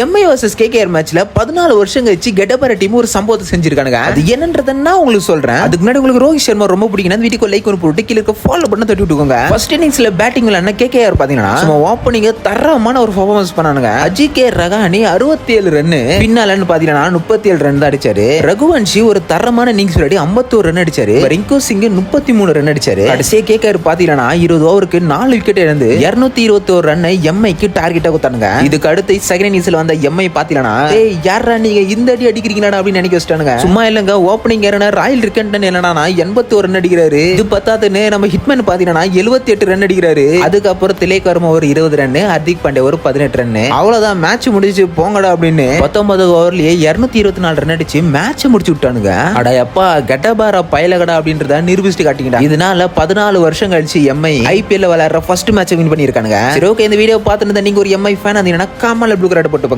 Mi versus KKR மேட்ச்ல 14 வருஷம் கழிச்சு கெட்டபார டீம் ஒரு சம்பவத்தை செஞ்சிருக்கானுங்க. அது என்னன்றதுன்னா உங்களுக்கு சொல்றேன். அதுக்கு முன்னாடி உங்களுக்கு ரோஹித் சர்மா ரொம்ப பிடிக்கும். வீடியோக்கு லைக் ஒன்று போட்டு கீழே இருக்க ஃபாலோ பண்ண தட்டி விட்டுக்கோங்க. ஃபர்ஸ்ட் இன்னிங்ஸ்ல பேட்டிங் விளையாடின கேகேஆர் பாத்தீங்கன்னா சும்மா ஓப்பனிங் தரமான ஒரு பெர்ஃபார்மன்ஸ் பண்ணானுங்க. அஜிகே ரகானி 67 ரன், பின்னாலன்னு பாத்தீங்கன்னா 37 ரன் தான் அடிச்சாரு. ரகுவன்ஷி ஒரு தரமான இன்னிங்ஸ் விளையாடி 51 ரன் அடிச்சாரு. ரிங்கு சிங் 33 ரன் அடிச்சாரு. கடைசியா கேகேஆர் பாத்தீங்கன்னா 20 ஓவருக்கு 4 விக்கெட் இழந்து 221 ரன் எம்ஐக்கு டார்கெட்டா கொடுத்தானுங்க. இதுக்கு அடுத்து செகண்ட் இன்னிங்ஸ்ல வந்த எம்ஐ பாத்தீங்கன்னா யாரா நீங்க இந்த அடி அடிக்கிறீங்களா அப்படின்னு நினைக்க வச்சிட்டானுங்க. சும்மா இல்லங்க, ஓப்பனிங் ராயல் ரிக்கன்டன் என்னன்னா 81 ரன் அடிக்கிறாரு. இது பத்தாதுன்னு நம்ம ஹிட்மேன் பாத்தீங்கன்னா 78 ரன் அடிக்கிறாரு. அதுக்கப்புறம் திலேக் வர்மா ஒரு 20 ரன், ஹர்திக் பாண்டியா ஒரு 18 ரன். அவ்வளவுதான், மேட்ச் முடிஞ்சு போங்கடா அப்படின்னு 19 ஓவர்லயே 224 ரன் அடிச்சு மேட்ச் முடிச்சு விட்டானுங்க. அட அப்பா, கெட்டபாரா பயலகடா அப்படின்றத நிரூபிச்சு காட்டிங்கடா. இதனால 14 வருஷம் கழிச்சு எம்ஐ ஐபிஎல் விளையாடுற ஃபர்ஸ்ட் மேட்ச் வின் பண்ணிருக்கானுங்க. சரி, ஓகே, இந்த வீடியோ பார்த்துட்டு நீங்க ஒரு எம்ஐ ஃபேன் இருந்தீங்கன்னா காமன்ல ப்ளூ கலர் போட்டுப்போங்க.